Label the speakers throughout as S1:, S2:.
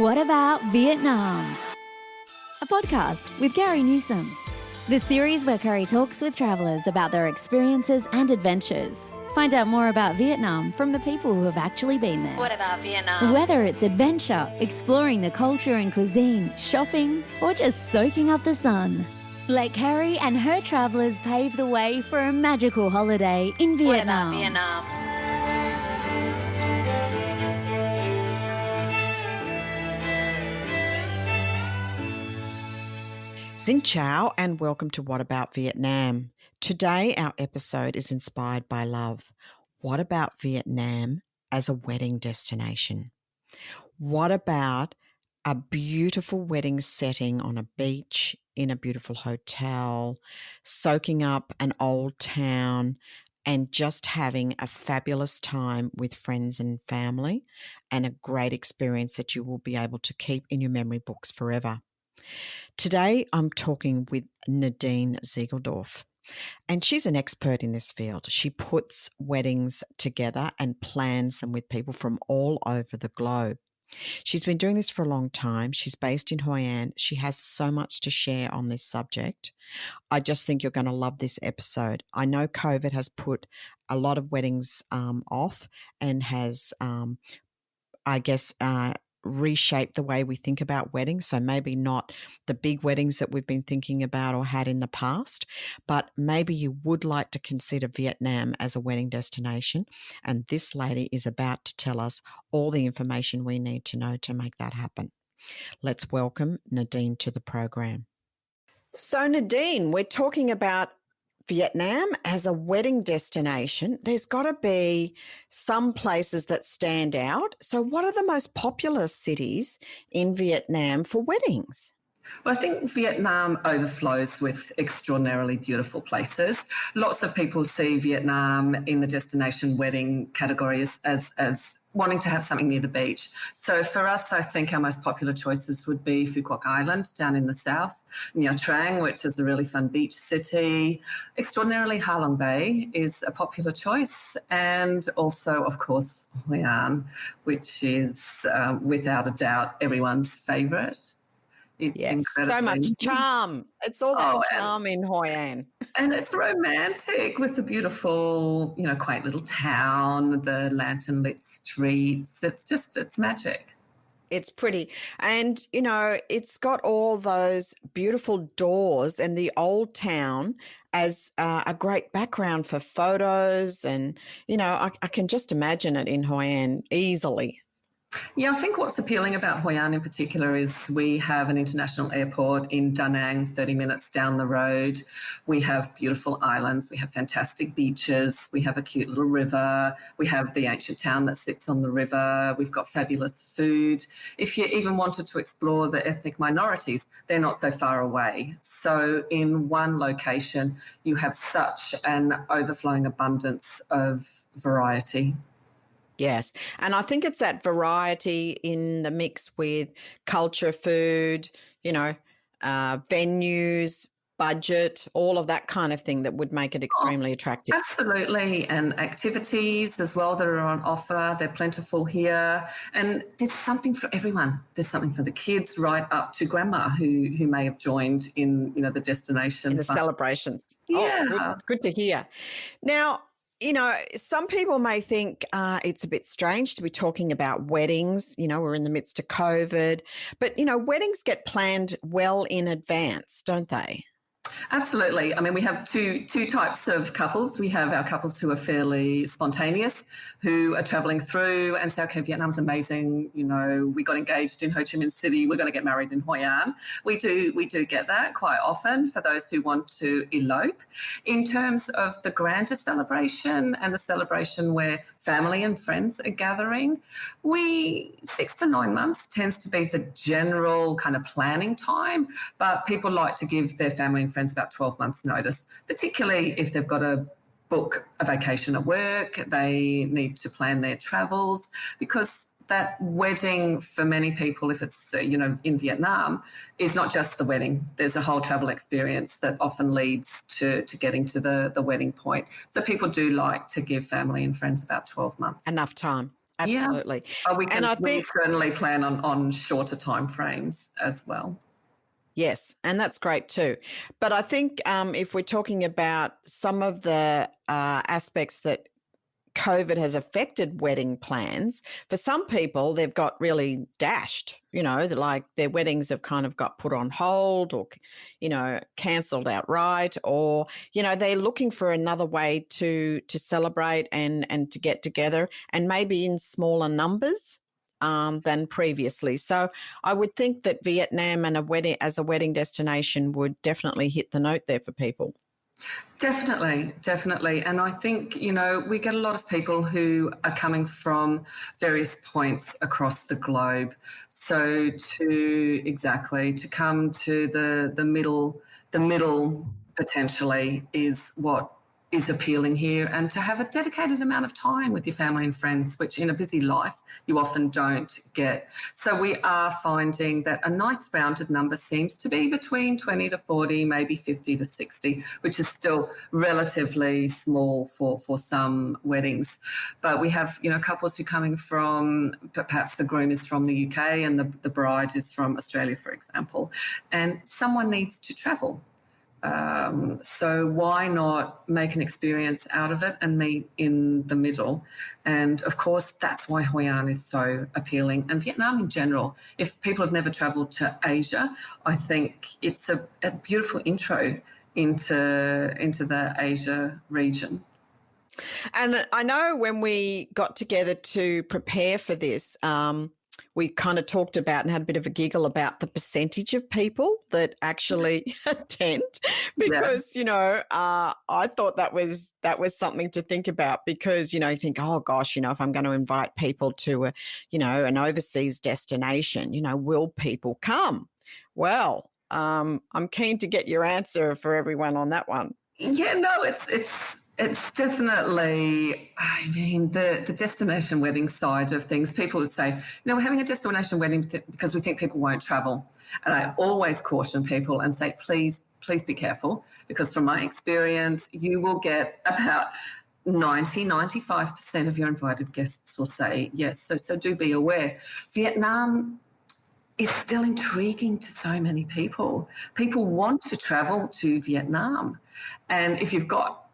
S1: What About Vietnam? A podcast with Gary Newsom. The series where Curry talks with travellers about their experiences and adventures. Find out more about Vietnam from the people who have actually been there.
S2: What about Vietnam?
S1: Whether it's adventure, exploring the culture and cuisine, shopping, or just soaking up the sun. Let Carrie and her travellers pave the way for a magical holiday in Vietnam.
S2: What about Vietnam?
S3: Xin chào and welcome to What About Vietnam. Today our episode is inspired by love. What about Vietnam as a wedding destination? What about a beautiful wedding setting on a beach, in a beautiful hotel, soaking up an old town and just having a fabulous time with friends and family and a great experience that you will be able to keep in your memory books forever? Today, I'm talking with Nadine Zeigeldorf, and she's an expert in this field. She puts weddings together and plans them with people from all over the globe. She's been doing this for a long time. She's based in Hoi An. She has so much to share on this subject. I just think you're going to love this episode. I know COVID has put a lot of weddings off and has, reshape the way we think about weddings. So maybe not the big weddings that we've been thinking about or had in the past, but maybe you would like to consider Vietnam as a wedding destination. And this lady is about to tell us all the information we need to know to make that happen. Let's welcome Nadine to the program. So Nadine, we're talking about Vietnam as a wedding destination. There's got to be some places that stand out. So what are the most popular cities in Vietnam for weddings?
S4: Well, I think Vietnam overflows with extraordinarily beautiful places. Lots of people see Vietnam in the destination wedding category as wanting to have something near the beach. So for us, I think our most popular choices would be Phu Quoc Island down in the south, Nha Trang, which is a really fun beach city. Extraordinarily, Ha Long Bay is a popular choice. And also, of course, Hoi An, which is without a doubt everyone's favourite. It's incredibly...
S3: so much charm. It's all that charm in Hoi An.
S4: And it's romantic with the beautiful, quaint little town, the lantern-lit streets. It's magic.
S3: It's pretty. And, it's got all those beautiful doors and the old town as a great background for photos. And, I can just imagine it in Hoi An easily.
S4: Yeah, I think what's appealing about Hoi An in particular is we have an international airport in Da Nang, 30 minutes down the road. We have beautiful islands. We have fantastic beaches. We have a cute little river. We have the ancient town that sits on the river. We've got fabulous food. If you even wanted to explore the ethnic minorities, they're not so far away. So in one location, you have such an overflowing abundance of variety.
S3: Yes. And I think it's that variety in the mix with culture, food, venues, budget, all of that kind of thing that would make it extremely attractive.
S4: Absolutely. And activities as well that are on offer. They're plentiful here. And there's something for everyone. There's something for the kids right up to grandma who may have joined in, the destination.
S3: In the celebrations.
S4: Yeah.
S3: Oh, good to hear. Now, some people may think it's a bit strange to be talking about weddings. We're in the midst of COVID, but, weddings get planned well in advance, don't they?
S4: Absolutely. I mean, we have two types of couples. We have our couples who are fairly spontaneous, who are travelling through and say, okay, Vietnam's amazing. We got engaged in Ho Chi Minh City. We're going to get married in Hoi An. We do get that quite often for those who want to elope. In terms of the grander celebration and the celebration where family and friends are gathering, 6 to 9 months tends to be the general kind of planning time, but people like to give their family and friends about 12 months notice, particularly if they've got to book a vacation at work, they need to plan their travels, because that wedding for many people, if it's, in Vietnam, is not just the wedding. There's a whole travel experience that often leads to getting to the wedding point. So people do like to give family and friends about 12 months.
S3: Enough time. Absolutely.
S4: Yeah.
S3: And I
S4: We
S3: think,
S4: certainly plan on shorter time frames as well.
S3: yes, and that's great too. But I think if we're talking about some of the aspects that COVID has affected wedding plans, for some people, they've got really dashed, like their weddings have kind of got put on hold or, cancelled outright, or, they're looking for another way to celebrate and to get together, and maybe in smaller numbers than previously. So I would think that Vietnam and as a wedding destination would definitely hit the note there for people.
S4: Definitely, definitely. And I think, we get a lot of people who are coming from various points across the globe. So to come to the middle potentially is what is appealing here, and to have a dedicated amount of time with your family and friends, which in a busy life you often don't get. So we are finding that a nice rounded number seems to be between 20 to 40, maybe 50 to 60, which is still relatively small for some weddings. But we have, couples who are coming from, perhaps the groom is from the UK and the bride is from Australia, for example, and someone needs to travel. So why not make an experience out of it and meet in the middle? And of course, that's why Hoi An is so appealing, and Vietnam in general. If people have never travelled to Asia, I think it's a beautiful intro into the Asia region.
S3: And I know when we got together to prepare for this, we kind of talked about and had a bit of a giggle about the percentage of people that actually attend, because, I thought that was something to think about, because, you think, oh gosh, if I'm going to invite people to an overseas destination, will people come? Well, I'm keen to get your answer for everyone on that one.
S4: Yeah, no, it's definitely, the destination wedding side of things. People would say, we're having a destination wedding because we think people won't travel. And I always caution people and say, please be careful, because from my experience, you will get about 95% of your invited guests will say yes. So do be aware. Vietnam is still intriguing to so many people. People want to travel to Vietnam. And if you've got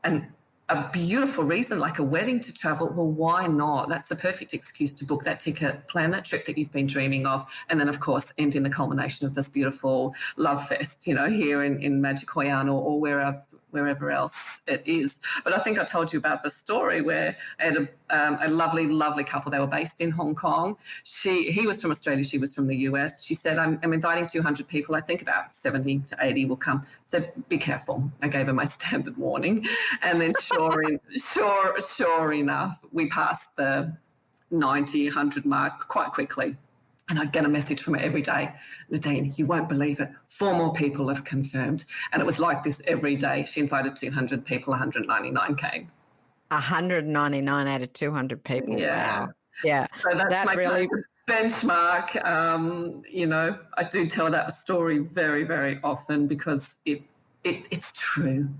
S4: a beautiful reason like a wedding to travel, well, why not? That's the perfect excuse to book that ticket, plan that trip that you've been dreaming of, and then, of course, end in the culmination of this beautiful love fest, here in Magic Hoi An or wherever else it is. But I think I told you about the story where I had a lovely, lovely couple. They were based in Hong Kong. He was from Australia. She was from the US. She said, I'm inviting 200 people. I think about 70 to 80 will come. So be careful. I gave her my standard warning. And then sure enough, we passed the 90, 100 mark quite quickly. And I'd get a message from her every day, Nadine, you won't believe it, 4 more people have confirmed. And it was like this every day. She invited 200 people, 199 came.
S3: 199 out of 200 people.
S4: Yeah.
S3: Wow. Yeah.
S4: So that's
S3: that
S4: my
S3: really
S4: benchmark. I do tell that story very, very often, because it's true.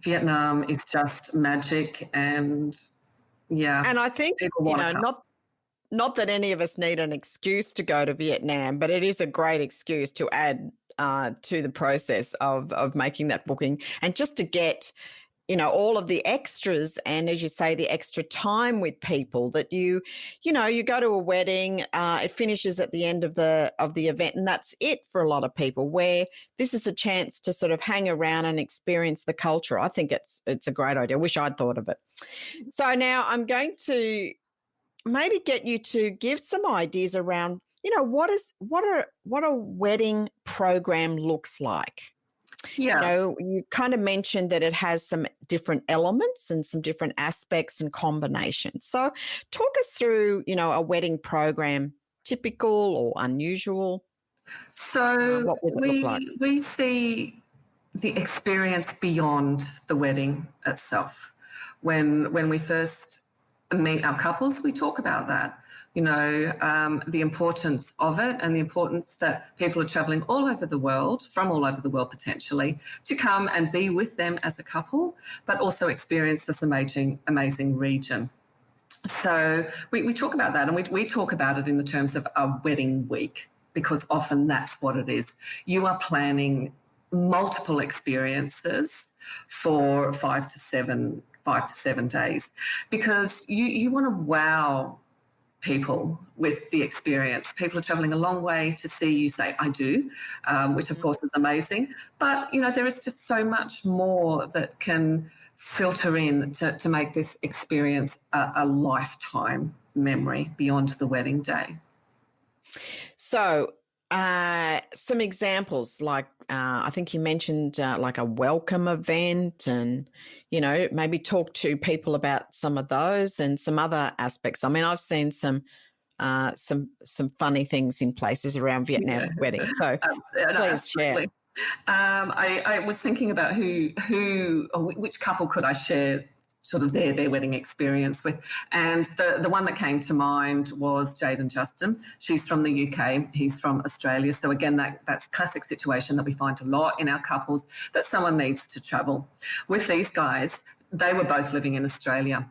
S4: Vietnam is just magic, and
S3: And I think, not that any of us need an excuse to go to Vietnam, but it is a great excuse to add to the process of making that booking, and just to get, all of the extras, and as you say, the extra time with people that you go to a wedding, it finishes at the end of the event, and that's it for a lot of people, where this is a chance to sort of hang around and experience the culture. I think it's a great idea. I wish I'd thought of it. So now I'm going to maybe get you to give some ideas around, what a wedding program looks like.
S4: Yeah.
S3: You kind of mentioned that it has some different elements and some different aspects and combinations. So talk us through, a wedding program, typical or unusual.
S4: So
S3: what would it look like?
S4: we see the experience beyond the wedding itself. When we first meet our couples, we talk about that. The importance of it, and the importance that people are traveling all over the world, from all over the world potentially, to come and be with them as a couple, but also experience this amazing region. So we talk about that, and we talk about it in the terms of a wedding week, because often that's what it is. You are planning multiple experiences for 5 to 7 days, because you want to wow people with the experience. People are traveling a long way to see you say I do, which of course is amazing. But, there is just so much more that can filter in to make this experience a lifetime memory beyond the wedding day.
S3: So, some examples, like I think you mentioned like a welcome event, and maybe talk to people about some of those and some other aspects. I mean, I've seen some funny things in places around Vietnam weddings. So please share.
S4: I was thinking about which couple could I share sort of their wedding experience with. And the one that came to mind was Jade and Justin. She's from the UK, he's from Australia. So again, that's classic situation that we find a lot in our couples, that someone needs to travel. With these guys, they were both living in Australia,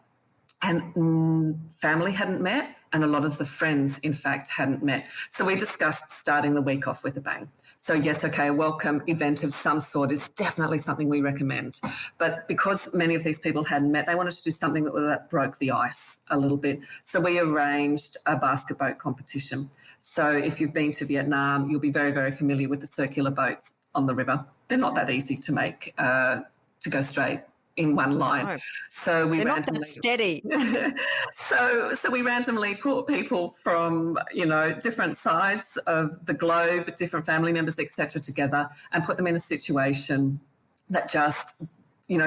S4: and family hadn't met, and a lot of the friends, in fact, hadn't met. So we discussed starting the week off with a bang. So yes, okay, a welcome event of some sort is definitely something we recommend. But because many of these people hadn't met, they wanted to do something that broke the ice a little bit. So we arranged a basket boat competition. So if you've been to Vietnam, you'll be very, very familiar with the circular boats on the river. They're not that easy to make, to go straight in one line.
S3: No.
S4: So we
S3: They're
S4: randomly,
S3: not that steady.
S4: so we randomly put people from different sides of the globe, different family members, etc., together, and put them in a situation that just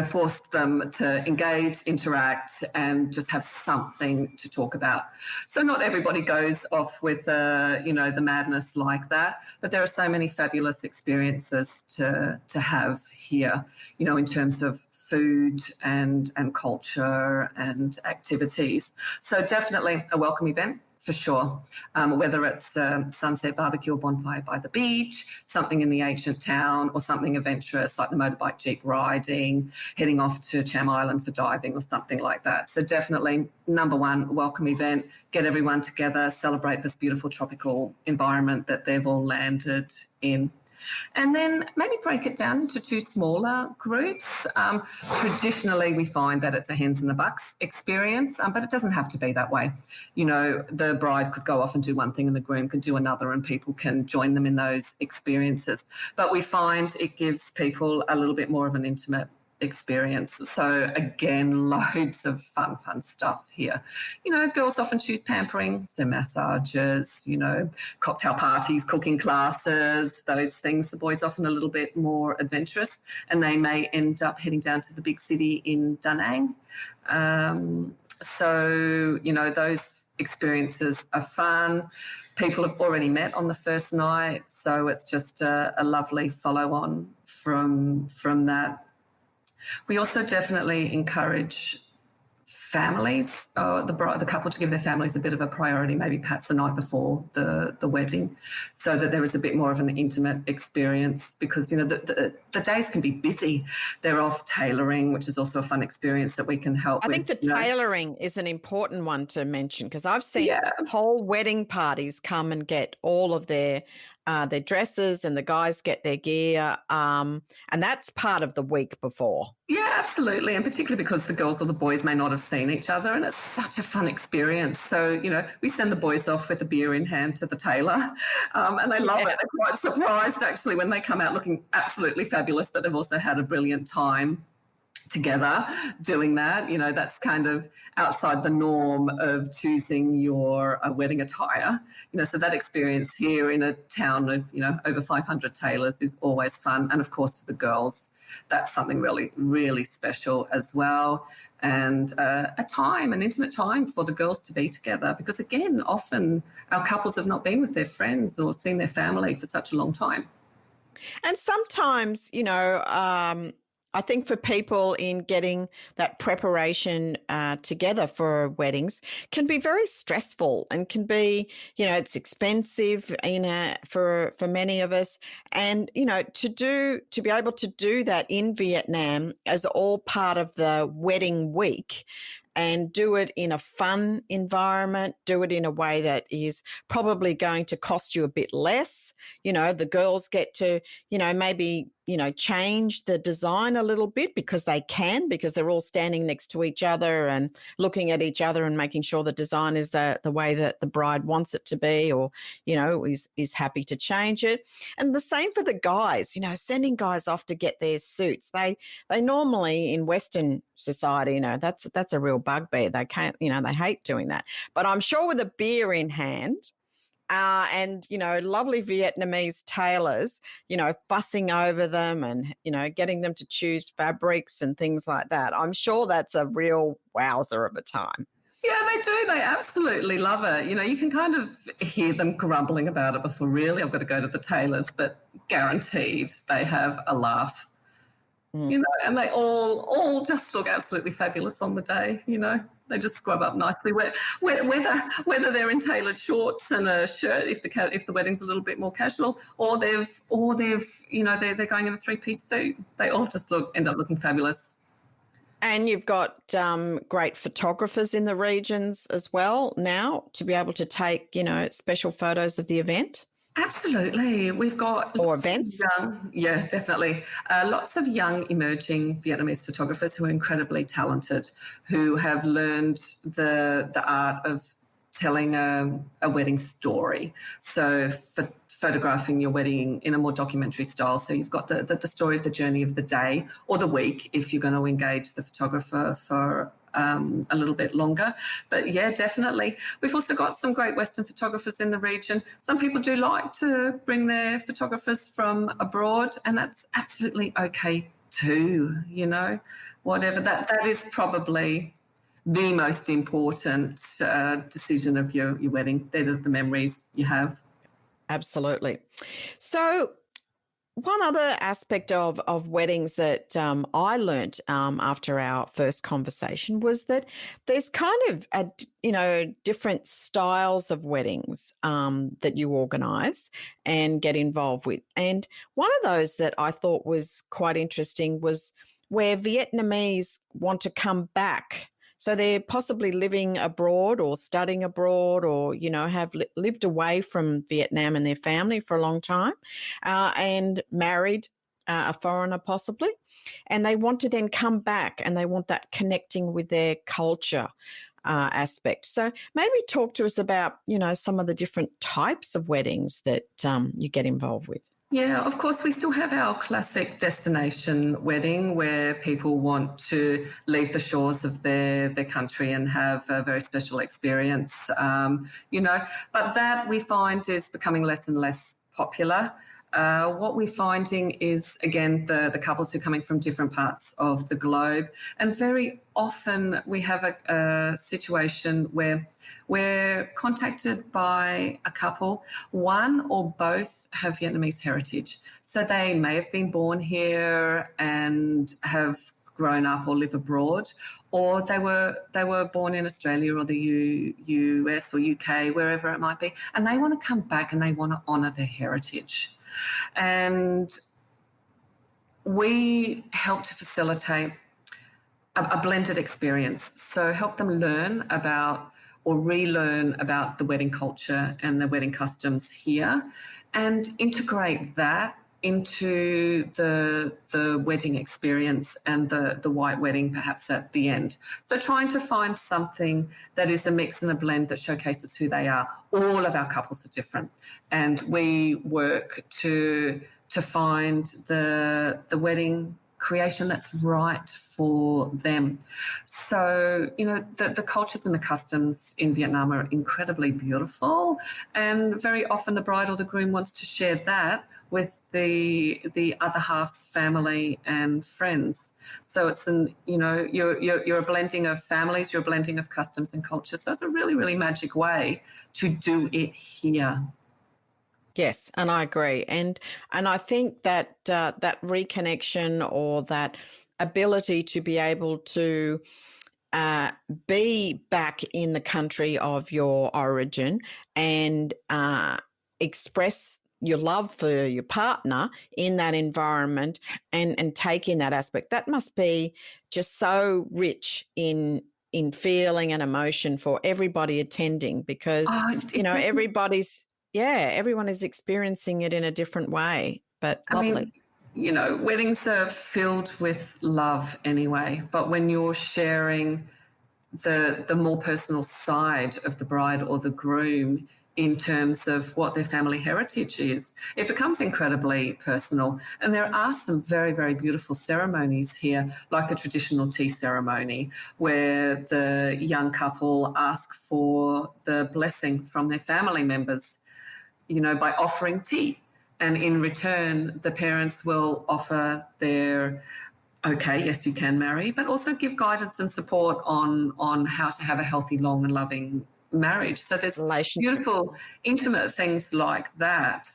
S4: forced them to engage, interact, and just have something to talk about. So not everybody goes off with the madness like that, but there are so many fabulous experiences to have here, in terms of food and culture and activities. So definitely a welcome event, for sure. Whether it's sunset barbecue or bonfire by the beach, something in the ancient town, or something adventurous like the motorbike jeep riding, heading off to Cham Island for diving or something like that. So definitely, number one, welcome event, get everyone together, celebrate this beautiful tropical environment that they've all landed in. And then maybe break it down into two smaller groups. Traditionally, we find that it's a hens and a bucks experience, but it doesn't have to be that way. The bride could go off and do one thing and the groom could do another, and people can join them in those experiences. But we find it gives people a little bit more of an intimate experience. So again, loads of fun stuff here. Girls often choose pampering, so massages, cocktail parties, cooking classes, those things. The boys often a little bit more adventurous, and they may end up heading down to the big city in Da Nang. Those experiences are fun. People have already met on the first night, so it's just a lovely follow-on from that. We also definitely encourage families, the couple, to give their families a bit of a priority, maybe perhaps the night before the wedding, so that there is a bit more of an intimate experience, because the days can be busy. They're off tailoring, which is also a fun experience that we can help with.
S3: I think the tailoring is an important one to mention, because I've seen whole wedding parties come and get all of their dresses, and the guys get their gear, and that's part of the week before.
S4: Yeah, absolutely, and particularly because the girls or the boys may not have seen each other, and it's such a fun experience. So, we send the boys off with a beer in hand to the tailor, and they love it. They're quite surprised, actually, when they come out looking absolutely fabulous, that they've also had a brilliant time together doing that. That's kind of outside the norm of choosing your wedding attire. So that experience here in a town of, over 500 tailors is always fun. And of course, for the girls, that's something really, really special as well. And an intimate time for the girls to be together, because again, often our couples have not been with their friends or seen their family for such a long time.
S3: And sometimes, I think for people in getting that preparation together for weddings can be very stressful, and can be, it's expensive, for many of us. And, to be able to do that in Vietnam as all part of the wedding week and do it in a fun environment, do it in a way that is probably going to cost you a bit less. You know, the girls get to, you know, maybe, you know, change the design a little bit because they can, because they're all standing next to each other and looking at each other and making sure the design is the way that the bride wants it to be, or, you know, is happy to change it. And the same for the guys, you know, sending guys off to get their suits. They normally in Western society, you know, that's a real bugbear. They can't, you know, they hate doing that. But I'm sure with a beer in hand, and, you know, lovely Vietnamese tailors, you know, fussing over them and, you know, getting them to choose fabrics and things like that. I'm sure that's a real wowzer of a time.
S4: Yeah, they do. They absolutely love it. You know, you can kind of hear them grumbling about it before, really, I've got to go to the tailors, but guaranteed they have a laugh. You know, and they all just look absolutely fabulous on the day. You know, they just scrub up nicely. Whether they're in tailored shorts and a shirt, if the wedding's a little bit more casual, or they've you know they're going in a 3-piece suit, they all just end up looking fabulous.
S3: And you've got great photographers in the regions as well now to be able to take, you know, special photos of the event.
S4: Absolutely. We've got
S3: or events.
S4: Yeah, definitely. Lots of young emerging Vietnamese photographers who are incredibly talented, who have learned the art of telling a wedding story. So for photographing your wedding in a more documentary style. So you've got the story of the journey of the day or the week if you're going to engage the photographer for a little bit longer. But yeah, definitely. We've also got some great Western photographers in the region. Some people do like to bring their photographers from abroad, and that's absolutely okay too, you know, whatever. That is probably the most important decision of your wedding. They're the memories you have.
S3: Absolutely. So one other aspect of weddings that I learnt after our first conversation was that there's kind of different styles of weddings that you organise and get involved with. And one of those that I thought was quite interesting was where Vietnamese want to come back. So they're possibly living abroad or studying abroad, or, you know, have lived away from Vietnam and their family for a long time, and married a foreigner possibly. And they want to then come back and they want that connecting with their culture aspect. So maybe talk to us about, you know, some of the different types of weddings that you get involved with.
S4: Yeah, of course, we still have our classic destination wedding where people want to leave the shores of their country and have a very special experience, you know, but that we find is becoming less and less popular. What we're finding is, again, the couples who are coming from different parts of the globe, and very often we have a situation where we're contacted by a couple, one or both have Vietnamese heritage. So they may have been born here and have grown up or live abroad, or they were born in Australia or the US or UK, wherever it might be, and they want to come back and they want to honour their heritage. And we help to facilitate a blended experience. So help them learn about or relearn about the wedding culture and the wedding customs here, and integrate that into the wedding experience and the white wedding perhaps at the end. So trying to find something that is a mix and a blend that showcases who they are. All of our couples are different, and we work to find the wedding creation that's right for them. So, you know, the cultures and the customs in Vietnam are incredibly beautiful, and very often the bride or the groom wants to share that with the other half's family and friends. So it's you're a blending of families, you're a blending of customs and cultures. So it's a really, really magic way to do it here.
S3: Yes, and I agree, and I think that that reconnection or that ability to be able to be back in the country of your origin and express your love for your partner in that environment and take in that aspect, that must be just so rich in in feeling and emotion for everybody attending because, everyone is experiencing it in a different way, but lovely.
S4: Weddings are filled with love anyway, but when you're sharing the more personal side of the bride or the groom in terms of what their family heritage is, it becomes incredibly personal. And there are some very, very beautiful ceremonies here, like a traditional tea ceremony where the young couple ask for the blessing from their family members, by offering tea. And in return, the parents will offer their, okay, yes, you can marry, but also give guidance and support on how to have a healthy, long and loving marriage. So there's beautiful, intimate things like that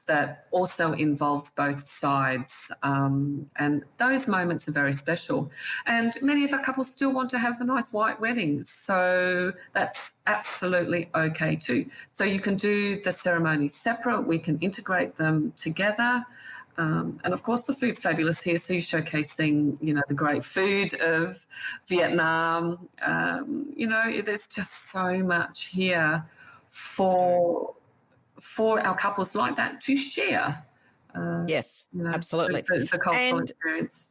S4: also involves both sides. And those moments are very special. And many of our couples still want to have the nice white weddings. So that's absolutely okay too. So you can do the ceremonies separate. We can integrate them together. And of course, the food's fabulous here. So you're showcasing, the great food of Vietnam. There's just so much here for our couples like that to share.
S3: Yes, absolutely.
S4: The cultural experience.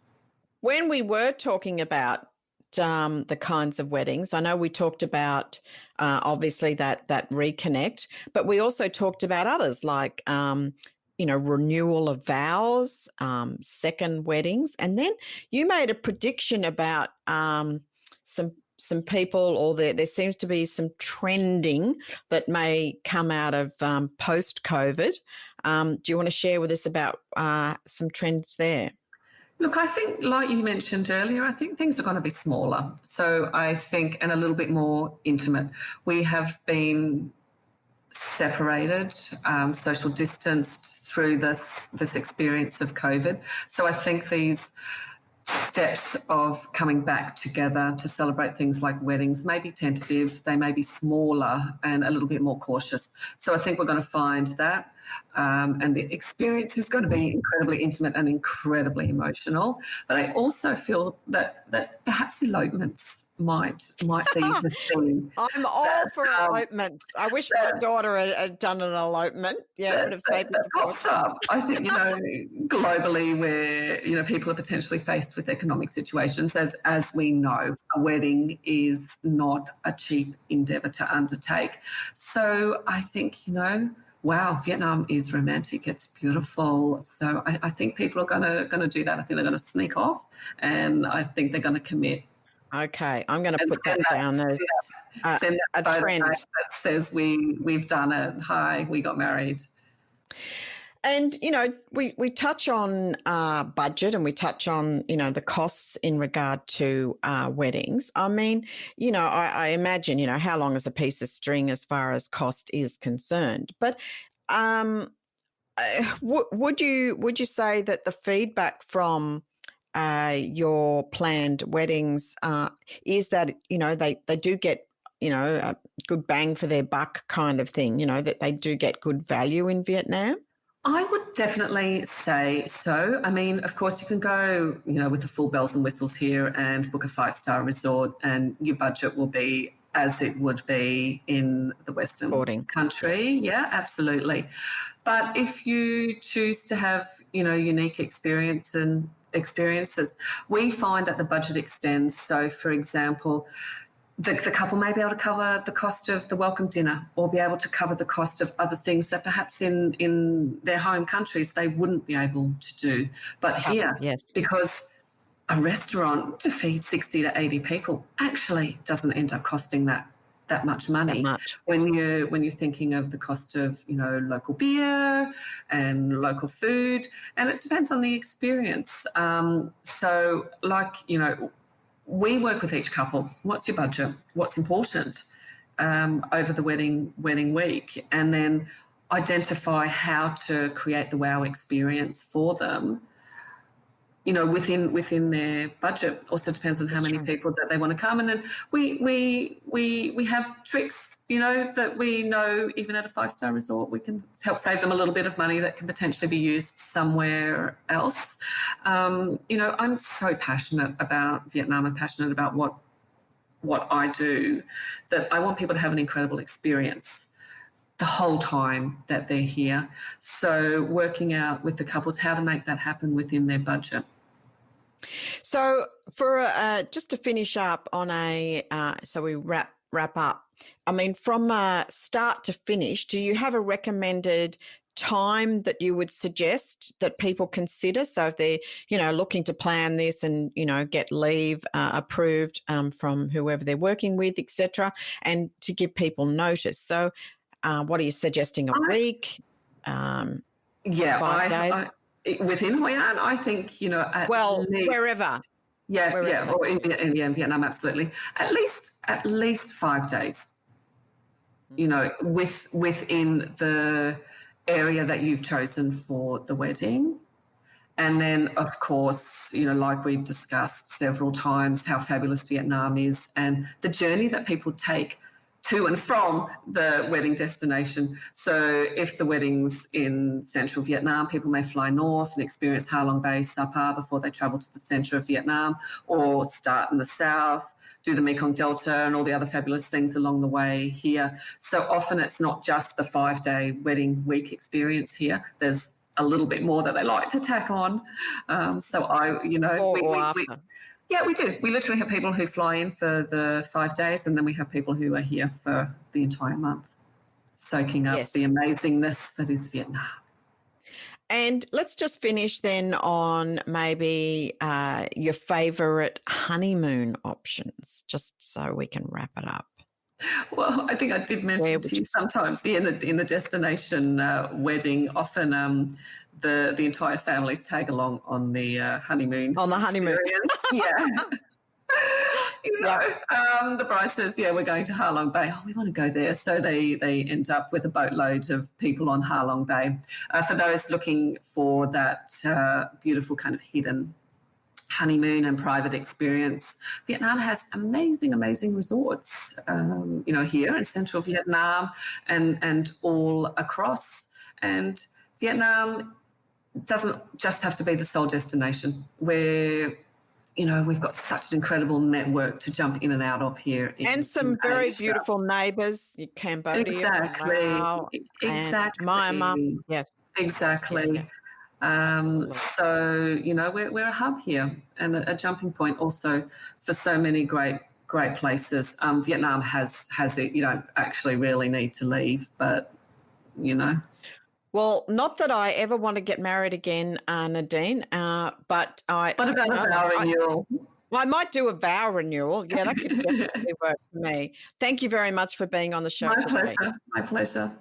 S3: When we were talking about the kinds of weddings, I know we talked about obviously that reconnect, but we also talked about others like renewal of vows, second weddings. And then you made a prediction about some people, or there seems to be some trending that may come out of post-COVID. Do you want to share with us about some trends there?
S4: Look, I think, like you mentioned earlier, I think things are going to be smaller. So I think, and a little bit more intimate. We have been separated, social distanced through this experience of COVID. So I think these steps of coming back together to celebrate things like weddings may be tentative, they may be smaller and a little bit more cautious. So I think we're going to find that. And the experience is going to be incredibly intimate and incredibly emotional. But I also feel that perhaps elopements might be the thing.
S3: I'm all for elopements. I wish my daughter had done an elopement. Yeah, it would have saved me.
S4: Pops up. I think, globally where, people are potentially faced with economic situations. As we know, a wedding is not a cheap endeavour to undertake. So I think, wow, Vietnam is romantic. It's beautiful. So I think people are going to do that. I think they're going to sneak off, and I think they're going to commit.
S3: Okay, I'm going to put that down as a trend
S4: that says we've done it. Hi, we got married.
S3: And, we touch on budget, and we touch on, the costs in regard to weddings. I mean, I imagine, how long is a piece of string as far as cost is concerned. But would you say that the feedback from your planned weddings is that, they do get, a good bang for their buck kind of thing, that they do get good value in Vietnam?
S4: I would definitely say so. I mean, of course, you can go, with the full bells and whistles here and book a 5-star resort, and your budget will be as it would be in the Western country. Yeah, absolutely. But if you choose to have, unique experiences, we find that the budget extends. So, for example, the couple may be able to cover the cost of the welcome dinner, or be able to cover the cost of other things that perhaps in their home countries they wouldn't be able to do. But here,
S3: yes,
S4: because a restaurant to feed 60 to 80 people actually doesn't end up costing that much money. When you're thinking of the cost of, local beer and local food, and it depends on the experience. So, we work with each couple. What's your budget? What's important over the wedding week? And then identify how to create the wow experience for them, within their budget. Also depends on how many people that they want to come. And then we have tricks, that we know even at a 5-star resort, we can help save them a little bit of money that can potentially be used somewhere else. I'm so passionate about Vietnam. I'm passionate about what what I do, that I want people to have an incredible experience the whole time that they're here. So working out with the couples how to make that happen within their budget.
S3: So for just to finish up on so we wrap up. I mean, from start to finish, do you have a recommended time that you would suggest that people consider? So if they're, looking to plan this and, get leave approved from whoever they're working with, etc., and to give people notice. So what are you suggesting, a week? 5 days?
S4: Within Hoi An, I think,
S3: wherever.
S4: Yeah, or in Vietnam, absolutely. At least 5 days, within the area that you've chosen for the wedding. And then, of course, like we've discussed several times, how fabulous Vietnam is and the journey that people take to and from the wedding destination. So if the wedding's in central Vietnam, people may fly north and experience Ha Long Bay, Sapa before they travel to the centre of Vietnam, or start in the south, do the Mekong Delta and all the other fabulous things along the way here. So often it's not just the 5-day wedding week experience here. There's a little bit more that they like to tack on. We do. We literally have people who fly in for the 5 days, and then we have people who are here for the entire month, soaking up the amazingness that is Vietnam.
S3: And let's just finish then on maybe your favourite honeymoon options, just so we can wrap it up.
S4: Well, I think I did mention to you sometimes in the destination wedding, often the entire families tag along on the honeymoon.
S3: On the honeymoon.
S4: Yeah. The bride says, we're going to Ha Long Bay. Oh, we want to go there. So they end up with a boatload of people on Ha Long Bay. For those looking for that beautiful kind of hidden honeymoon and private experience, Vietnam has amazing resorts, here in central Vietnam and all across. And Vietnam doesn't just have to be the sole destination. We've got such an incredible network to jump in and out of here.
S3: And some very beautiful neighbours, Cambodia,
S4: exactly,
S3: Laos,
S4: exactly,
S3: Myanmar. Yes,
S4: exactly. So we're a hub here and a jumping point also for so many great places. Vietnam has it. You don't actually really need to leave, but
S3: Well, not that I ever want to get married again, Nadine, but I...
S4: What about a vow renewal?
S3: I might do a vow renewal. Yeah, that could definitely work for me. Thank you very much for being on the show today.
S4: My pleasure.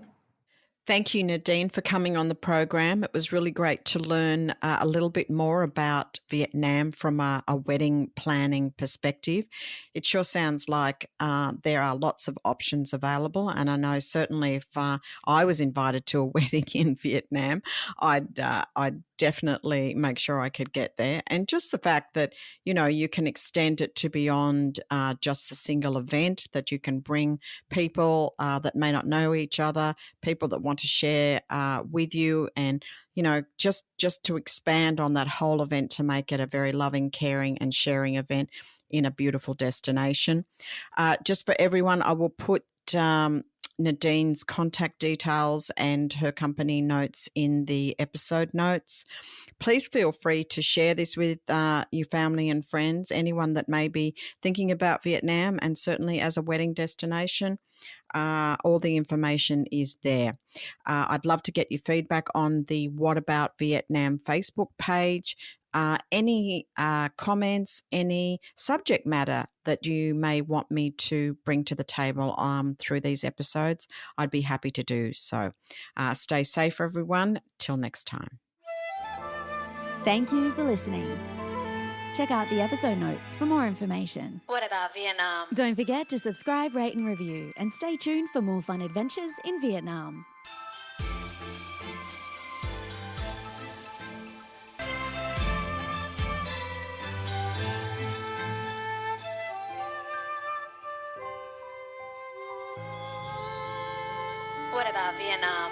S3: Thank you, Nadine, for coming on the program. It was really great to learn a little bit more about Vietnam from a wedding planning perspective. It sure sounds like there are lots of options available, and I know certainly if I was invited to a wedding in Vietnam, I'd definitely make sure I could get there. And just the fact that, you can extend it to beyond just the single event, that you can bring people that may not know each other, people that want to share with you, and just to expand on that whole event to make it a very loving, caring and sharing event in a beautiful destination. Just for everyone, I will put Nadine's contact details and her company notes in the episode notes. Please feel free to share this with your family and friends, anyone that may be thinking about Vietnam, and certainly as a wedding destination. All the information is there. I'd love to get your feedback on the What About Vietnam Facebook page. Any comments, any subject matter that you may want me to bring to the table through these episodes, I'd be happy to do so. Stay safe, everyone. Till next time.
S1: Thank you for listening. Check out the episode notes for more information.
S2: What about Vietnam?
S1: Don't forget to subscribe, rate and review, and stay tuned for more fun adventures in Vietnam.
S2: What about Vietnam?